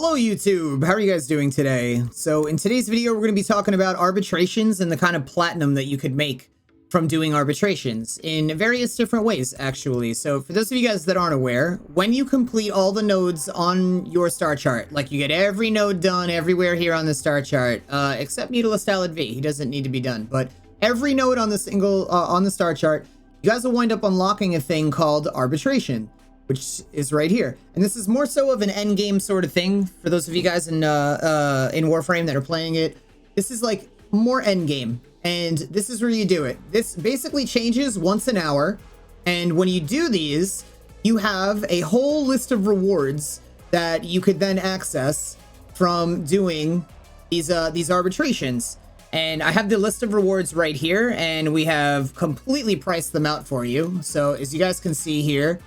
Hello YouTube, how are you guys doing today? So in today's video, we're going to be talking about arbitrations and the kind of platinum that you could make from doing arbitrations in various different ways, actually. So for those of you guys that aren't aware, when you complete all the nodes on your star chart, like you get every node done everywhere here on the star chart, except Needless Salad V, he doesn't need to be done, but every node on the on the star chart, you guys will wind up unlocking a thing called arbitration, which is right here. And this is more so of an end game sort of thing for those of you guys in Warframe that are playing it. This is like more end game, and this is where you do it. This basically changes once an hour, and when you do these, you have a whole list of rewards that you could then access from doing these arbitrations. And I have the list of rewards right here, and we have completely priced them out for you. So as you guys can see here,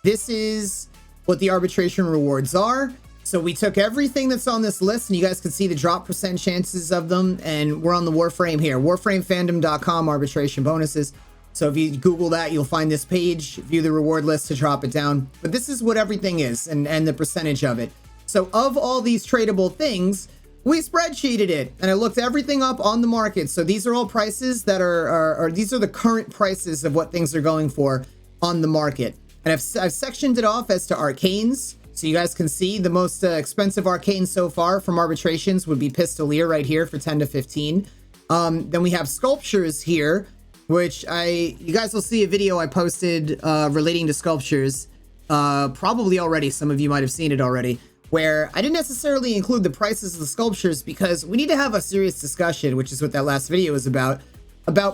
this is what the arbitration rewards are. So we took everything that's on this list, and you guys can see the drop percent chances of them, and we're on the Warframe here, warframefandom.com arbitration bonuses. So if you Google that, you'll find this page, view the reward list to drop it down. But this is what everything is, and the percentage of it. So of all these tradable things, we spreadsheeted it, and I looked everything up on the market. So these are all prices that these are the current prices of what things are going for on the market. And I've sectioned it off as to arcanes, so you guys can see the most expensive arcane so far from arbitrations would be Pistolier right here for 10 to 15. Then we have sculptures here, which you guys will see a video I posted relating to sculptures probably already. Some of you might have seen it already, where I didn't necessarily include the prices of the sculptures because we need to have a serious discussion, which is what that last video is about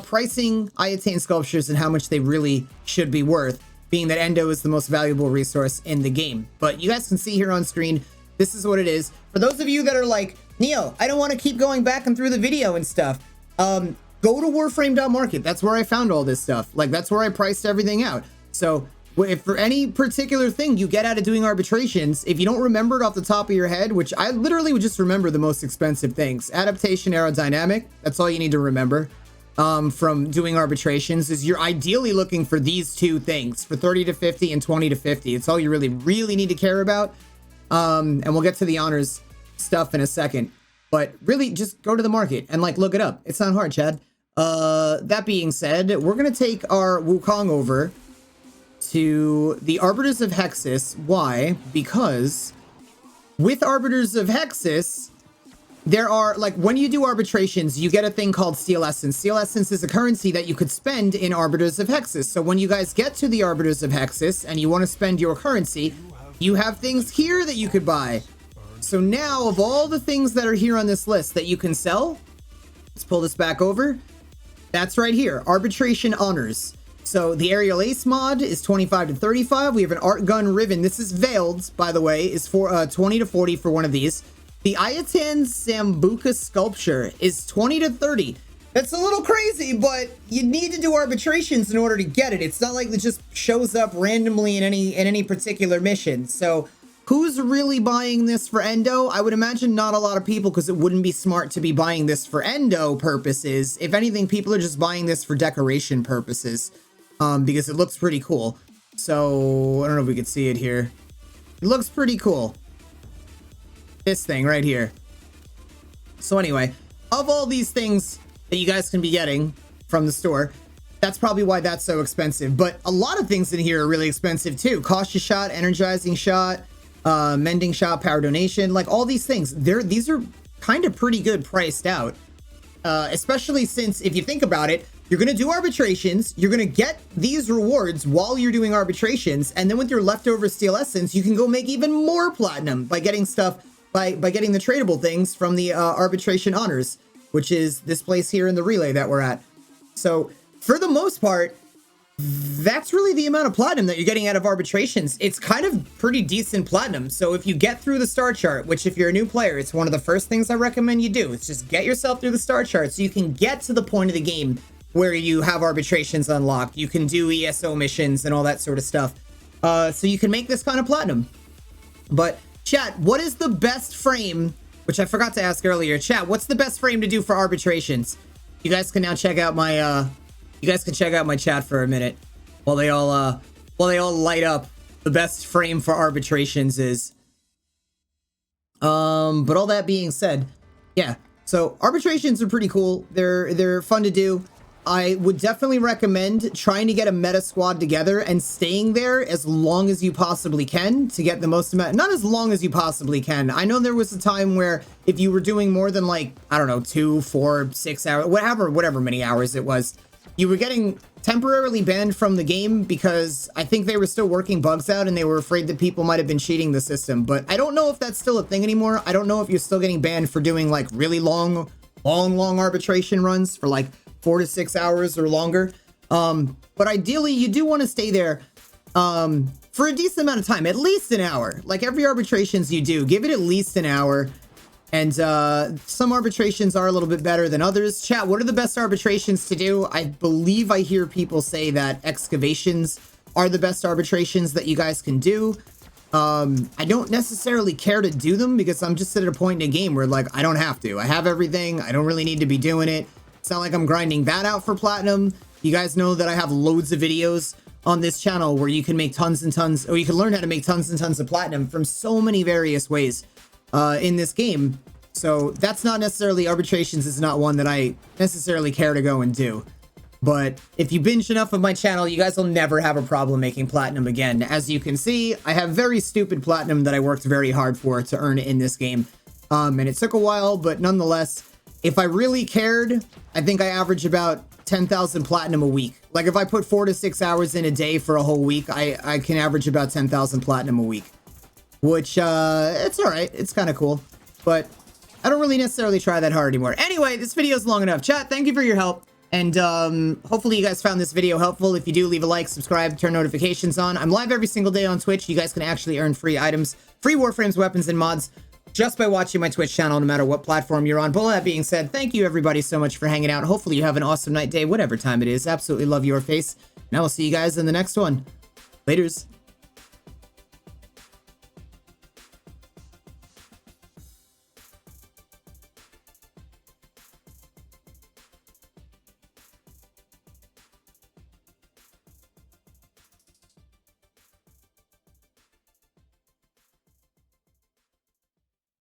pricing Iatane sculptures and how much they really should be worth, being that Endo is the most valuable resource in the game. But you guys can see here on screen, this is what it is. For those of you that are like, Neo, I don't want to keep going back and through the video and stuff, go to warframe.market. That's where I found all this stuff. Like, that's where I priced everything out. So if for any particular thing you get out of doing arbitrations, if you don't remember it off the top of your head, which I literally would just remember the most expensive things, adaptation, aerodynamic, that's all you need to remember. From doing arbitrations is you're ideally looking for these two things for 30 to 50 and 20 to 50. It's all you really need to care about. And we'll get to the honors stuff in a second, but really just go to the market and like look it up. It's not hard, Chad. That being said, we're going to take our Wukong over to the Arbiters of Hexus. Why? Because with Arbiters of Hexus, there are, like, when you do arbitrations, you get a thing called Steel Essence. Steel Essence is a currency that you could spend in Arbiters of Hexus. So when you guys get to the Arbiters of Hexus and you want to spend your currency, you have things here that you could buy. So now, of all the things that are here on this list that you can sell, let's pull this back over. That's right here, Arbitration Honors. So the Aerial Ace mod is 25 to 35. We have an Art Gun Ribbon. This is veiled, by the way, is for 20 to 40 for one of these. The Iatane Sambuca sculpture is 20 to 30. That's a little crazy, but you need to do arbitrations in order to get it. It's not like it just shows up randomly in any particular mission. So who's really buying this for Endo? I would imagine not a lot of people, because it wouldn't be smart to be buying this for Endo purposes. If anything, people are just buying this for decoration purposes, because it looks pretty cool. So I don't know if we can see it here. It looks pretty cool. This thing right here. So anyway, of all these things that you guys can be getting from the store, that's probably why that's so expensive. But a lot of things in here are really expensive too. Cautious Shot, Energizing Shot, Mending Shot, Power Donation, like all these things. These are kind of pretty good priced out. Especially since, if you think about it, you're going to do arbitrations, you're going to get these rewards while you're doing arbitrations, and then with your leftover Steel Essence, you can go make even more platinum by getting stuff, by getting the tradable things from the arbitration honors, which is this place here in the relay that we're at. So for the most part, that's really the amount of platinum that you're getting out of arbitrations. It's kind of pretty decent platinum. So if you get through the star chart, which if you're a new player, it's one of the first things I recommend you do. It's just get yourself through the star chart so you can get to the point of the game where you have arbitrations unlocked. You can do ESO missions and all that sort of stuff. So you can make this kind of platinum. But chat, what is the best frame, which I forgot to ask earlier. Chat, what's the best frame to do for arbitrations? You guys can now check out my chat for a minute while they all light up. The best frame for arbitrations is But all that being said, yeah. So arbitrations are pretty cool. They're fun to do. I would definitely recommend trying to get a meta squad together and staying there as long as you possibly can to get the most amount. Not as long as you possibly can. I know there was a time where if you were doing more than like, I don't know, 2, 4, 6 hours, whatever many hours it was, you were getting temporarily banned from the game because I think they were still working bugs out and they were afraid that people might have been cheating the system. But I don't know if that's still a thing anymore. I don't know if you're still getting banned for doing like really long arbitration runs for like 4 to 6 hours or longer. But ideally you do want to stay there for a decent amount of time, at least an hour. Like every arbitrations you do, give it at least an hour. And some arbitrations are a little bit better than others. Chat, what are the best arbitrations to do? I believe I hear people say that excavations are the best arbitrations that you guys can do. I don't necessarily care to do them because I'm just at a point in a game where like I don't have to. I have everything. I don't really need to be doing it. It's not like I'm grinding that out for platinum. You guys know that I have loads of videos on this channel where you can make tons and tons, or you can learn how to make tons and tons of platinum from so many various ways in this game. So that's not necessarily, arbitrations is not one that I necessarily care to go and do. But if you binge enough of my channel, you guys will never have a problem making platinum again. As you can see, I have very stupid platinum that I worked very hard for to earn in this game. And it took a while, but nonetheless, if I really cared, I think I average about 10,000 platinum a week. Like if I put 4 to 6 hours in a day for a whole week, I can average about 10,000 platinum a week. Which, it's alright. It's kind of cool. But I don't really necessarily try that hard anymore. Anyway, this video is long enough. Chat, thank you for your help. And hopefully you guys found this video helpful. If you do, leave a like, subscribe, turn notifications on. I'm live every single day on Twitch. You guys can actually earn free items, free Warframes, weapons, and mods just by watching my Twitch channel, no matter what platform you're on. But all that being said, thank you everybody so much for hanging out. Hopefully you have an awesome night, day, whatever time it is. Absolutely love your face. And I will see you guys in the next one. Laters.